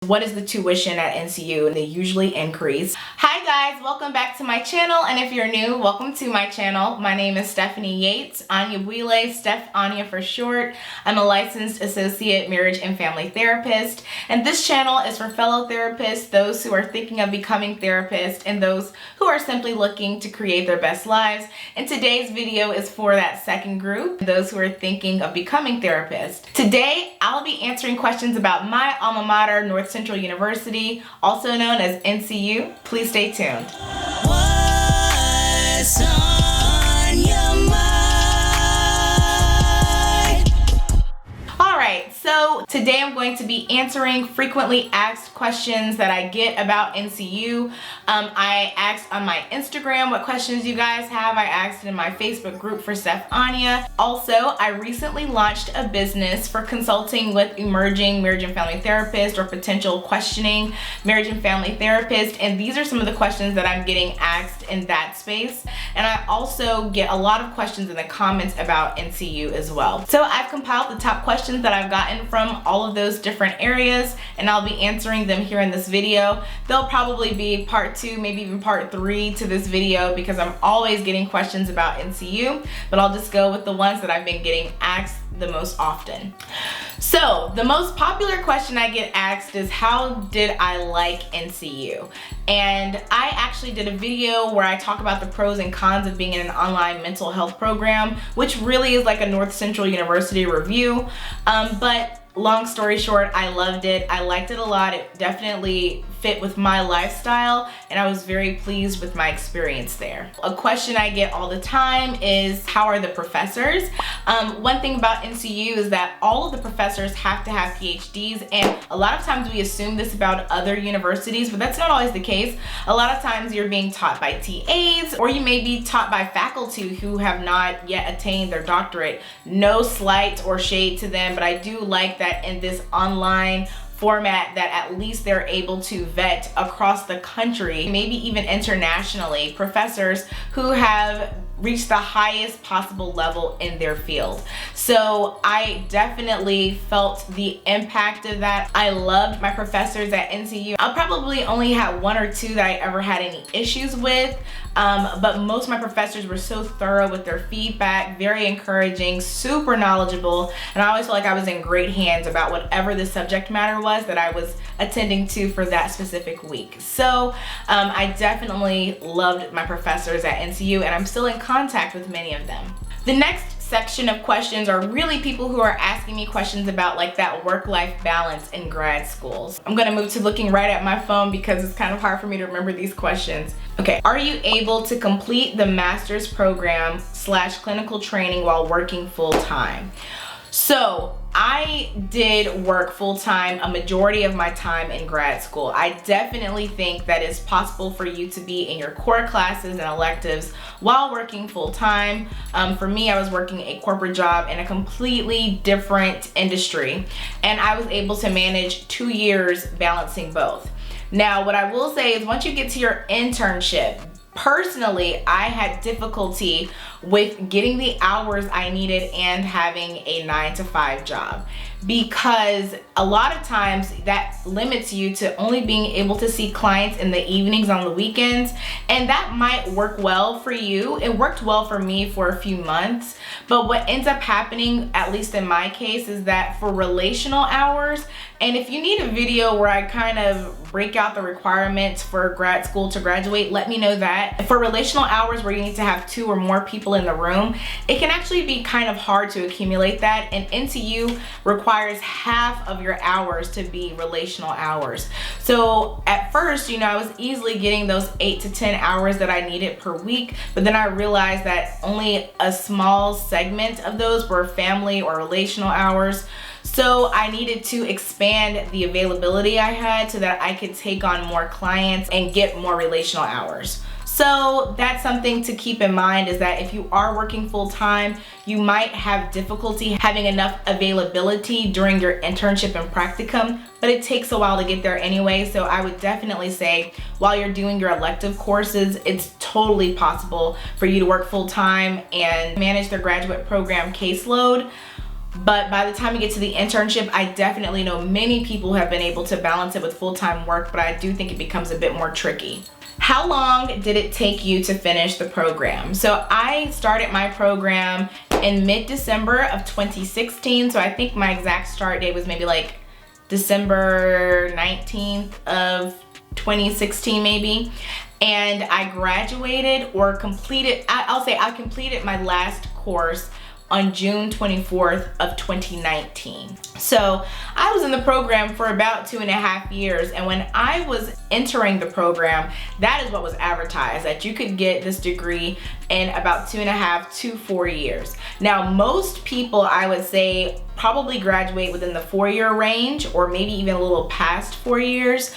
What is the tuition at NCU? And they usually increase. Hi guys, welcome back to my channel, and if you're new, welcome to my channel. My name is Stephanie Yates, Anya Buile, Steph Anya for short. I'm a licensed associate marriage and family therapist, and this channel is for fellow therapists, those who are thinking of becoming therapists, and those who are simply looking to create their best lives. And today's video is for that second group, those who are thinking of becoming therapists. Today, I'll be answering questions about my alma mater, Northcentral University, also known as NCU. Please stay tuned. What's on your mind? All right, so today I'm going to be answering frequently asked questions that I get about NCU. I asked on my Instagram what questions you guys have. I asked in my Facebook group for Steph Anya. Also, I recently launched a business for consulting with emerging marriage and family therapists or potential questioning marriage and family therapists. And these are some of the questions that I'm getting asked in that space. And I also get a lot of questions in the comments about NCU as well. So I've compiled the top questions that I've gotten from all of those different areas, and I'll be answering them here in this video. There'll probably be part 2, maybe even part 3 to this video because I'm always getting questions about NCU, but I'll just go with the ones that I've been getting asked the most often. So the most popular question I get asked is, how did I like NCU? And I actually did a video where I talk about the pros and cons of being in an online mental health program, which really is like a Northcentral University review. But long story short, I loved it. I liked it a lot. It definitely fit with my lifestyle, and I was very pleased with my experience there. A question I get all the time is, how are the professors? One thing about NCU is that all of the professors have to have PhDs, and a lot of times we assume this about other universities, but that's not always the case. A lot of times you're being taught by TAs, or you may be taught by faculty who have not yet attained their doctorate. No slight or shade to them, but I do like that in this online format that at least they're able to vet across the country, maybe even internationally, professors who have reached the highest possible level in their field. So I definitely felt the impact of that. I loved my professors at NCU. I probably only had 1 or 2 that I ever had any issues with, but most of my professors were so thorough with their feedback, very encouraging, super knowledgeable, and I always felt like I was in great hands about whatever the subject matter was that I was attending to for that specific week. So I definitely loved my professors at NCU, and I'm still in contact with many of them. The next section of questions are really people who are asking me questions about like that work-life balance in grad schools. I'm gonna move to looking right at my phone because it's kind of hard for me to remember these questions. Okay, are you able to complete the master's program / clinical training while working full-time? So I did work full-time a majority of my time in grad school. I definitely think that it's possible for you to be in your core classes and electives while working full-time. For me, I was working a corporate job in a completely different industry, and I was able to manage 2 years balancing both. Now, what I will say is once you get to your internship, personally, I had difficulty with getting the hours I needed and having a 9-to-5 job, because a lot of times that limits you to only being able to see clients in the evenings on the weekends, and that might work well for you. It worked well for me for a few months, but what ends up happening, at least in my case, is that for relational hours, and if you need a video where I kind of break out the requirements for grad school to graduate, let me know that. For relational hours where you need to have 2 or more people in the room, it can actually be kind of hard to accumulate that, and NCU requires half of your hours to be relational hours. So at first, you know, I was easily getting those 8 to 10 hours that I needed per week, but then I realized that only a small segment of those were family or relational hours. So I needed to expand the availability I had so that I could take on more clients and get more relational hours. So that's something to keep in mind, is that if you are working full-time, you might have difficulty having enough availability during your internship and practicum, but it takes a while to get there anyway. So I would definitely say while you're doing your elective courses, it's totally possible for you to work full-time and manage their graduate program caseload But by the time you get to the internship, I definitely know many people who have been able to balance it with full-time work, but I do think it becomes a bit more tricky. How long did it take you to finish the program? So I started my program in mid-December of 2016. So I think my exact start date was maybe like December 19th of 2016 maybe. And I graduated or completed, I'll say I completed my last course on June 24th of 2019. So I was in the program for about 2.5 years, and when I was entering the program, that is what was advertised, that you could get this degree in about 2.5 to 4 years. Now, most people, I would say, probably graduate within the 4-year range, or maybe even a little past 4 years.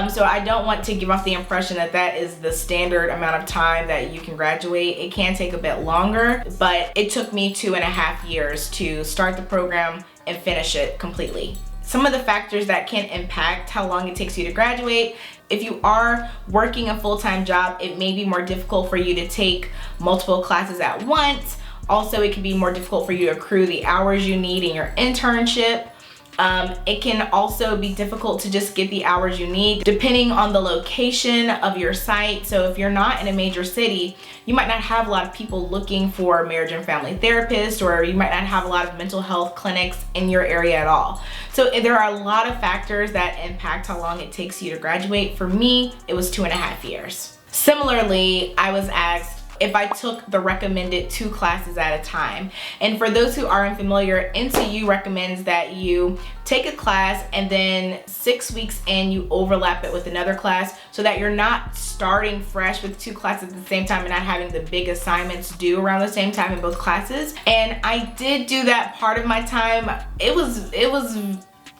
So I don't want to give off the impression that that is the standard amount of time that you can graduate. It can take a bit longer, but it took me 2.5 years to start the program and finish it completely. Some of the factors that can impact how long it takes you to graduate: if you are working a full-time job, it may be more difficult for you to take multiple classes at once. Also, it can be more difficult for you to accrue the hours you need in your internship. It can also be difficult to just get the hours you need depending on the location of your site. So if you're not in a major city, you might not have a lot of people looking for marriage and family therapists, or you might not have a lot of mental health clinics in your area at all. So there are a lot of factors that impact how long it takes you to graduate. For me, it was 2.5 years. Similarly, I was asked if I took the recommended 2 classes at a time. And for those who aren't familiar, NCU recommends that you take a class and then 6 weeks in, you overlap it with another class so that you're not starting fresh with 2 classes at the same time and not having the big assignments due around the same time in both classes. And I did do that part of my time. It was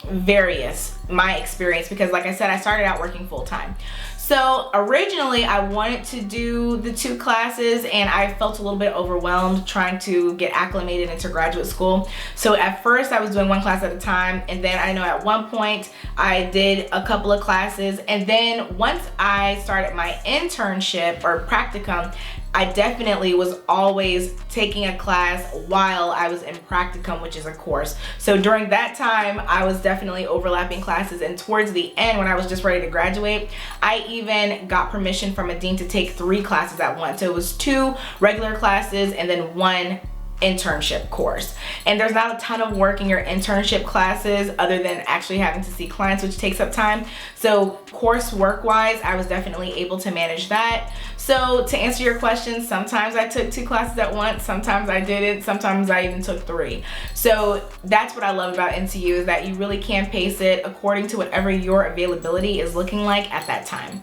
various, my experience, because like I said, I started out working full-time. So originally I wanted to do the 2 classes, and I felt a little bit overwhelmed trying to get acclimated into graduate school. So at first I was doing 1 class at a time, and then I know at one point I did a couple of classes, and then once I started my internship or practicum, I definitely was always taking a class while I was in practicum, which is a course. So during that time, I was definitely overlapping classes, and towards the end, when I was just ready to graduate, I even got permission from a dean to take 3 classes at once. So it was 2 regular classes and then 1 internship course. And there's not a ton of work in your internship classes other than actually having to see clients, which takes up time. So coursework wise, I was definitely able to manage that. So to answer your question, sometimes I took 2 classes at once, sometimes I didn't, sometimes I even took 3. So that's what I love about NCU, is that you really can pace it according to whatever your availability is looking like at that time.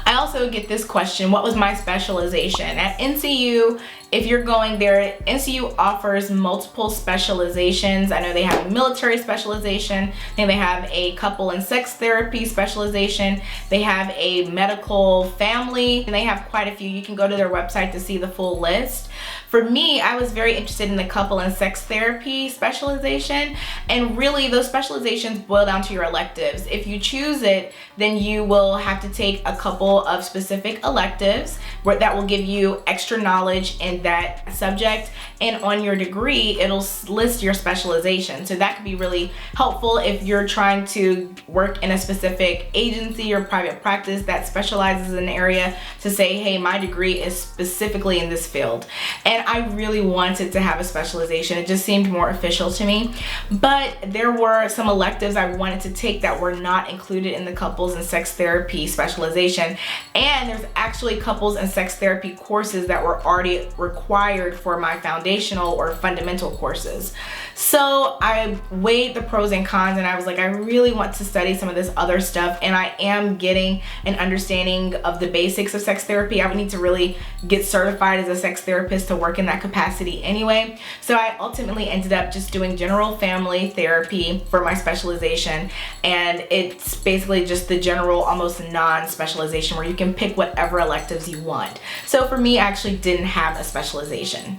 I also get this question: what was my specialization? At NCU, if you're going there, NCU offers multiple specializations. I know they have a military specialization, I think they have a couple and sex therapy specialization, they have a medical family, and they have quite a few. You can go to their website to see the full list. For me, I was very interested in the couple and sex therapy specialization, and really those specializations boil down to your electives. If you choose it, then you will have to take a couple of specific electives that will give you extra knowledge in that subject, and on your degree it'll list your specialization. So that could be really helpful if you're trying to work in a specific agency or private practice that specializes in an area, to say, hey, my degree is specifically in this field. And I really wanted to have a specialization. It just seemed more official to me. But there were some electives I wanted to take that were not included in the couples and sex therapy specialization. And there's actually couples and sex therapy courses that were already required for my foundational or fundamental courses. So I weighed the pros and cons, and I was like, I really want to study some of this other stuff, and I am getting an understanding of the basics of sex therapy. I would need to really get certified as a sex therapist to work in that capacity anyway. So I ultimately ended up just doing general family therapy for my specialization, and it's basically just the general, almost non-specialization, where you can pick whatever electives you want. So for me, I actually didn't have a specialization.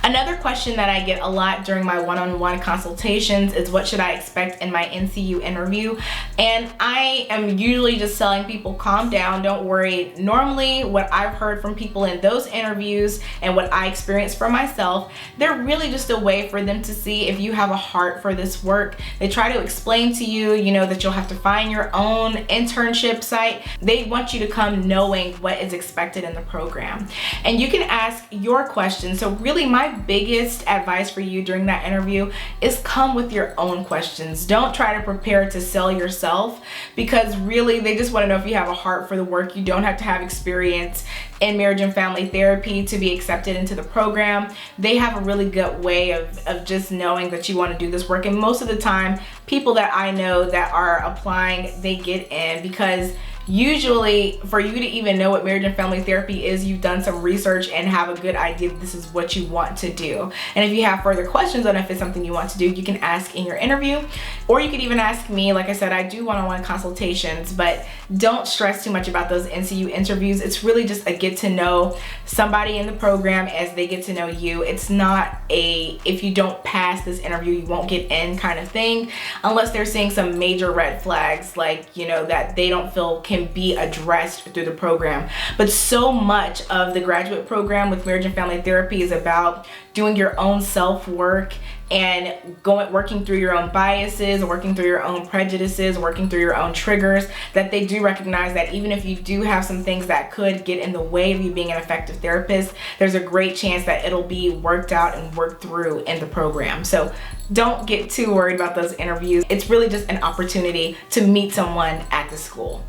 Another question that I get a lot during my one-on-one consultations is what should I expect in my NCU interview? And I am usually just telling people, calm down, don't worry. Normally what I've heard from people in those interviews and what I experienced for myself, they're really just a way for them to see if you have a heart for this work. They try to explain to you, that you'll have to find your own internship site. They want you to come knowing what is expected in the program. And you can ask your questions. So really my biggest advice for you during that interview is come with your own questions. Don't try to prepare to sell yourself, because really they just want to know if you have a heart for the work. You don't have to have experience in marriage and family therapy to be accepted into the program. They have a really good way of just knowing that you want to do this work. And most of the time, people that I know that are applying, they get in because usually for you to even know what marriage and family therapy is, you've done some research and have a good idea that this is what you want to do. And if you have further questions on if it's something you want to do, you can ask in your interview, or you could even ask me. Like I said, I do one-on-one consultations, but don't stress too much about those NCU interviews. It's really just a get to know somebody in the program as they get to know you. It's not a, if you don't pass this interview, you won't get in kind of thing, unless they're seeing some major red flags, like, that they don't feel can be addressed through the program. But so much of the graduate program with marriage and family therapy is about doing your own self-work and working through your own biases, working through your own prejudices, working through your own triggers, that they do recognize that even if you do have some things that could get in the way of you being an effective therapist, there's a great chance that it'll be worked out and worked through in the program. So don't get too worried about those interviews. It's really just an opportunity to meet someone at the school.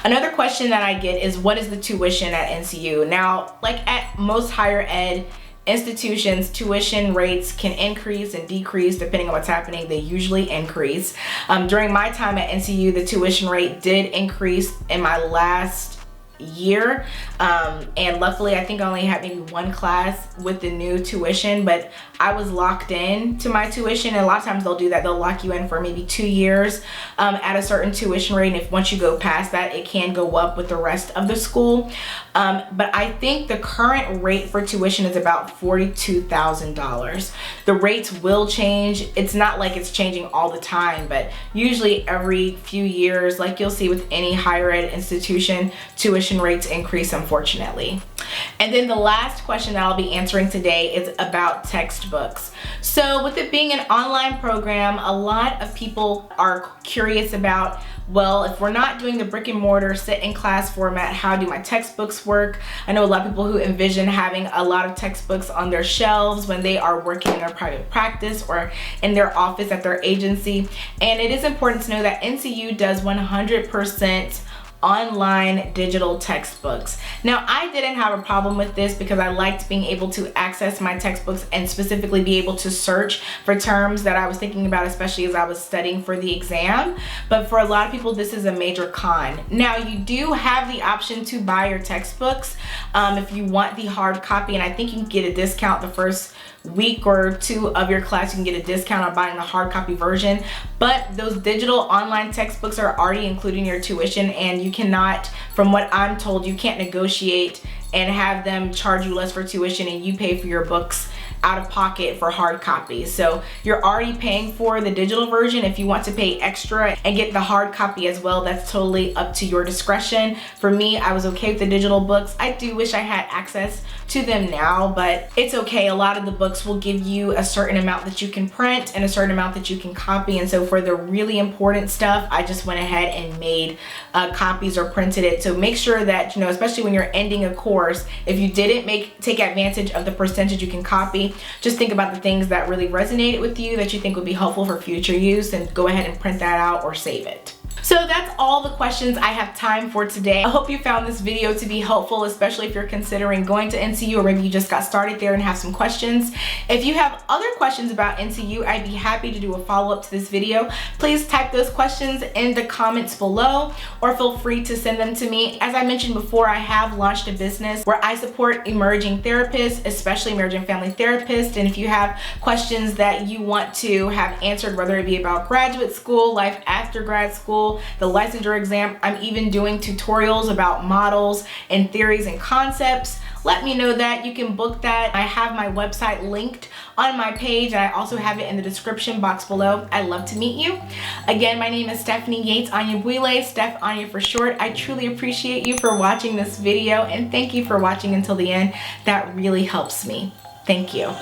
Another question that I get is, what is the tuition at NCU? Now, like at most higher ed institutions, tuition rates can increase and decrease depending on what's happening. They usually increase. During my time at NCU, the tuition rate did increase in my last year, and luckily I think I only had maybe one class with the new tuition, but I was locked in to my tuition. And a lot of times they'll do that, they'll lock you in for maybe 2 years at a certain tuition rate, and if once you go past that, it can go up with the rest of the school. But I think the current rate for tuition is about $42,000. The rates will change. It's not like it's changing all the time, but usually every few years, like you'll see with any higher ed institution, tuition rates increase, unfortunately. And then the last question that I'll be answering today is about textbooks. So with it being an online program, a lot of people are curious about, well, if we're not doing the brick and mortar sit in class format, how do my textbooks work? I know a lot of people who envision having a lot of textbooks on their shelves when they are working in their private practice or in their office at their agency. And it is important to know that NCU does 100% online digital textbooks. Now, I didn't have a problem with this because I liked being able to access my textbooks and specifically be able to search for terms that I was thinking about, especially as I was studying for the exam. But for a lot of people, this is a major con. Now, you do have the option to buy your textbooks if you want the hard copy, and I think you can get a discount the first week or two of your class. You can get a discount on buying the hard copy version, but those digital online textbooks are already included in your tuition, and you cannot, from what I'm told, you can't negotiate and have them charge you less for tuition and you pay for your books out of pocket for hard copies. So you're already paying for the digital version. If you want to pay extra and get the hard copy as well, that's totally up to your discretion. For me, I was okay with the digital books. I do wish I had access to them now, but it's okay. A lot of the books will give you a certain amount that you can print and a certain amount that you can copy. And so for the really important stuff, I just went ahead and made copies or printed it. So make sure that, especially when you're ending a course, if you didn't take advantage of the percentage you can copy, just think about the things that really resonated with you that you think would be helpful for future use, and go ahead and print that out or save it. So that's all the questions I have time for today. I hope you found this video to be helpful, especially if you're considering going to NCU or maybe you just got started there and have some questions. If you have other questions about NCU, I'd be happy to do a follow-up to this video. Please type those questions in the comments below or feel free to send them to me. As I mentioned before, I have launched a business where I support emerging therapists, especially marriage and family therapists. And if you have questions that you want to have answered, whether it be about graduate school, life after grad school, the licensure exam, I'm even doing tutorials about models and theories and concepts, let me know that. You can book that. I have my website linked on my page, and I also have it in the description box below. I'd love to meet you. Again, my name is Stephanie Yates Anyabuile, Steph Anya for short. I truly appreciate you for watching this video, and thank you for watching until the end. That really helps me. Thank you.